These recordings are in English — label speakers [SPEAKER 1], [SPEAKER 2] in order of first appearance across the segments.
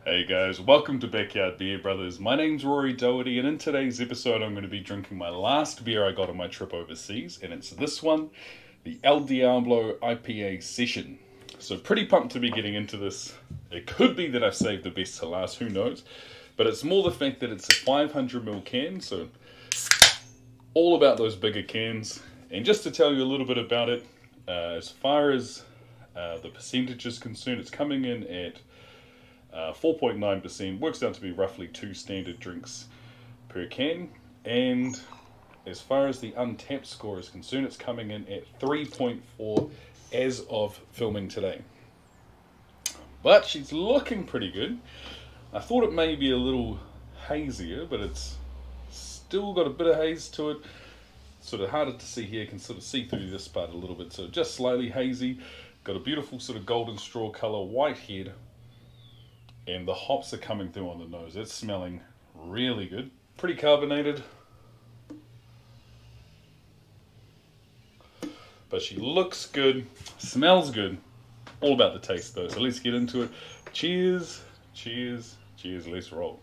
[SPEAKER 1] Hey guys, welcome to Backyard Beer Brothers. My name's Rory Doherty, and in today's episode, I'm going to be drinking my last beer I got on my trip overseas, and it's this one, the El Diablo IPA Session. So, pretty pumped to be getting into this. It could be that I've saved the best to last, who knows? But it's more the fact that it's a 500ml can, so all about those bigger cans. And just to tell you a little bit about it, as far as the percentage is concerned, it's coming in at 4.9%, works out to be roughly 2 standard drinks per can. And as far as the untapped score is concerned, it's coming in at 3.4 as of filming today. But she's looking pretty good. I thought it may be a little hazier, but it's still got a bit of haze to it. Sort of harder to see here, can sort of see through this part a little bit. So just slightly hazy. Got a beautiful sort of golden straw colour, white head. And the hops are coming through on the nose. It's smelling really good. Pretty carbonated. But she looks good, smells good. All about the taste though. So let's get into it. Cheers, cheers, cheers. Let's roll.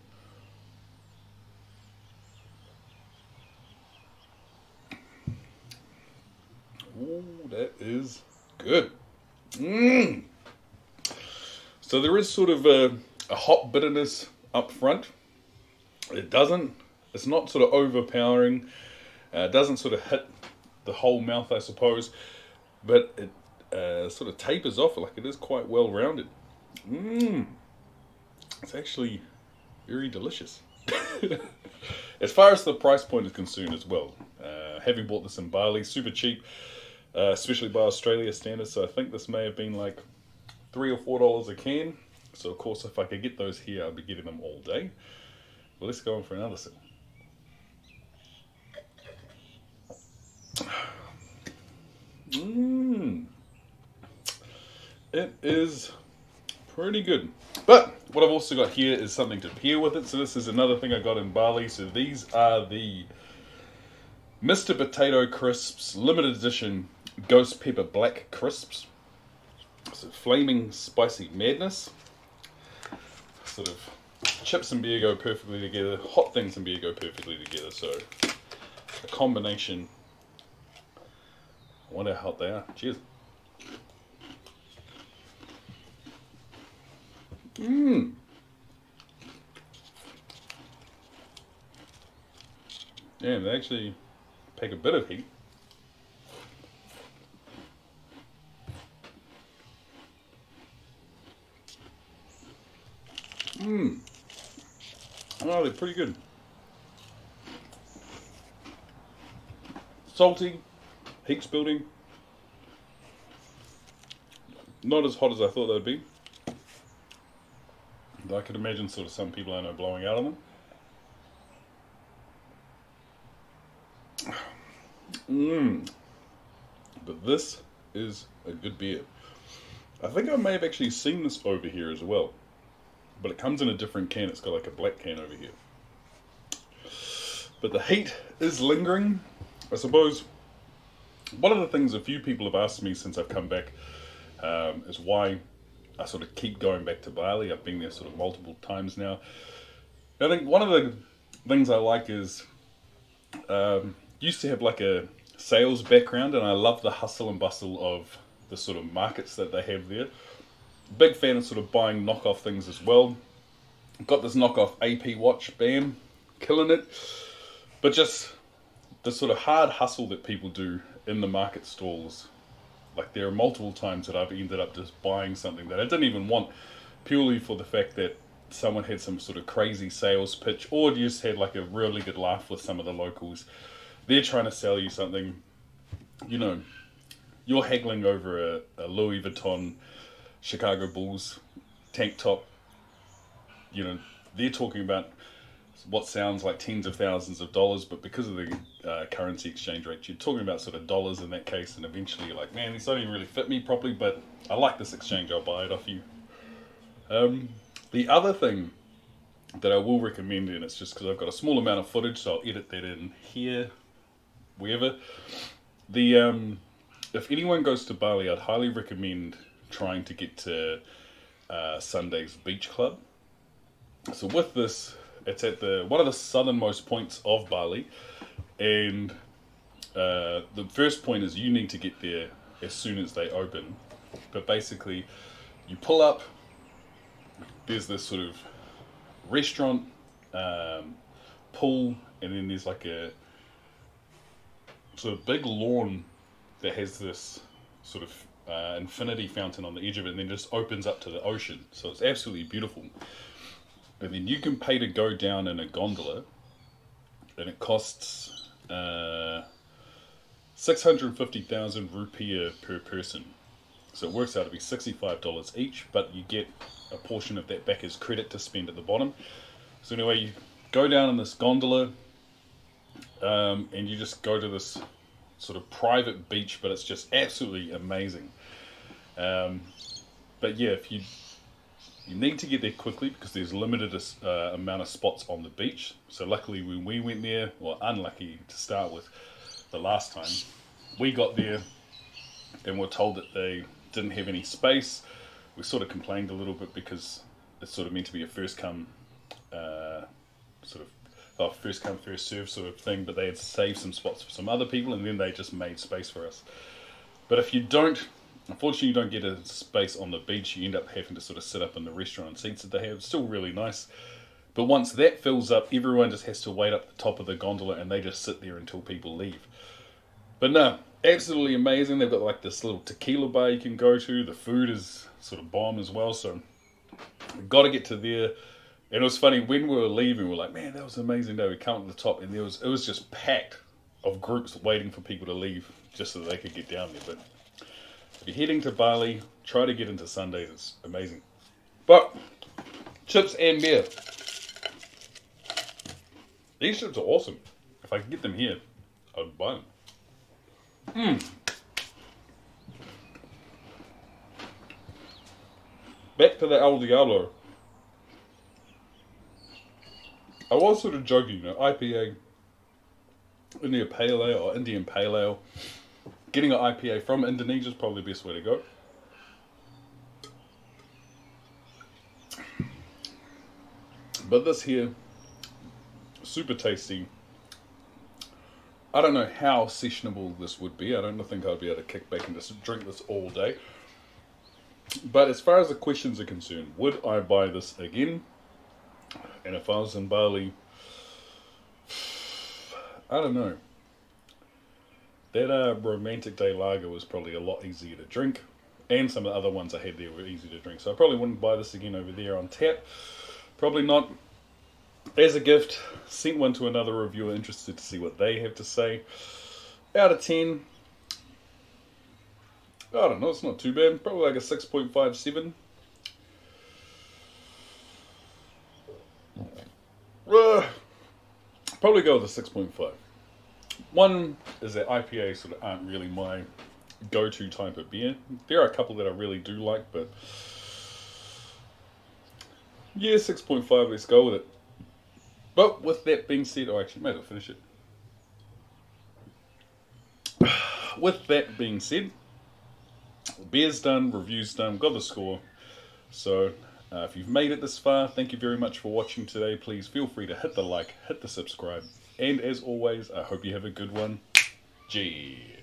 [SPEAKER 1] Ooh, that is good. So there is sort of a hop bitterness up front. It's not sort of overpowering. It doesn't sort of hit the whole mouth, I suppose. But it sort of tapers off, like it is quite well rounded. It's actually very delicious. As far as the price point is concerned as well, having bought this in Bali, super cheap, especially by Australia standards. So I think this may have been like $3 or $4 a can. So of course, if I could get those here, I'll be getting them all day. Well, let's go on for another sip. It is pretty good. But what I've also got here is something to pair with it. So this is another thing I got in Bali. So these are the Mr. Potato Crisps limited edition Ghost Pepper Black Crisps. So flaming spicy madness. Sort of chips and beer go perfectly together. Hot things and beer go perfectly together. So a combination. I wonder how hot they are. Cheers. Yeah, they actually pack a bit of heat. Oh, they're pretty good. Salty, heat's building. Not as hot as I thought they'd be. Though I could imagine sort of some people I know blowing out on them. But this is a good beer. I think I may have actually seen this over here as well. But it comes in a different can. It's got like a black can over here. But the heat is lingering. I suppose one of the things a few people have asked me since I've come back is why I sort of keep going back to Bali. I've been there sort of multiple times now. I think one of the things I like is used to have like a sales background, and I love the hustle and bustle of the sort of markets that they have there. Big fan of sort of buying knockoff things as well. Got this knockoff AP watch, bam, killing it. But just the sort of hard hustle that people do in the market stalls. Like there are multiple times that I've ended up just buying something that I didn't even want, purely for the fact that someone had some sort of crazy sales pitch, or just had like a really good laugh with some of the locals. They're trying to sell you something, you know, you're haggling over a Louis Vuitton Chicago Bulls tank top. You know, they're talking about what sounds like tens of thousands of dollars, but because of the currency exchange rate, you're talking about sort of dollars in that case, and eventually you're like, man, these don't even really fit me properly, but I like this exchange, I'll buy it off you. The other thing that I will recommend, and it's just because I've got a small amount of footage, so I'll edit that in here, wherever. If anyone goes to Bali, I'd highly recommend trying to get to Sunday's Beach Club. So with this, it's at one of the southernmost points of Bali, and the first point is you need to get there as soon as they open. But basically, you pull up, there's this sort of restaurant, pool, and then there's like a sort of big lawn that has this sort of infinity fountain on the edge of it, and then just opens up to the ocean. So it's absolutely beautiful. And then you can pay to go down in a gondola, and it costs 650,000 rupiah per person. So it works out to be $65 each, but you get a portion of that back as credit to spend at the bottom. So anyway, you go down in this gondola, and you just go to this sort of private beach, but it's just absolutely amazing. But yeah, if you need to get there quickly because there's limited amount of spots on the beach. So luckily when we went there, or unlucky to start with, the last time we got there and were told that they didn't have any space. We sort of complained a little bit because it's sort of meant to be a first come first come first serve sort of thing, but they had saved some spots for some other people, and then they just made space for us. But if you don't, unfortunately you don't get a space on the beach, you end up having to sort of sit up in the restaurant seats that they have. It's still really nice, but once that fills up, everyone just has to wait up the top of the gondola, and they just sit there until people leave. But no, absolutely amazing. They've got like this little tequila bar you can go to. The food is sort of bomb as well, so we've got to get to there. And it was funny, when we were leaving, we were like, man, that was an amazing day. We come to the top, and it was just packed of groups waiting for people to leave just so that they could get down there. But if you're heading to Bali, try to get into Sundays. It's amazing. But chips and beer. These chips are awesome. If I could get them here, I would buy them. Back to the El Diablo. I was sort of joking, IPA, Indian Pale Ale or Indian Pale Ale. Getting an IPA from Indonesia is probably the best way to go. But this here, super tasty. I don't know how sessionable this would be. I don't think I'd be able to kick back and just drink this all day. But as far as the questions are concerned, would I buy this again? And if I was in Bali, I don't know. That Romantic Day Lager was probably a lot easier to drink. And some of the other ones I had there were easy to drink. So I probably wouldn't buy this again over there on tap. Probably not. As a gift, sent one to another reviewer interested to see what they have to say. Out of 10, I don't know, it's not too bad. Probably like a 6.57. Probably go with a 6.5. One is that IPA sort of aren't really my go-to type of beer. There are a couple that I really do like, but yeah, 6.5, let's go with it. But with that being said, actually, may as well finish it. With that being said, beer's done, review's done, got the score. So if you've made it this far, thank you very much for watching today. Please feel free to hit the like, hit the subscribe, and as always, I hope you have a good one. Cheers.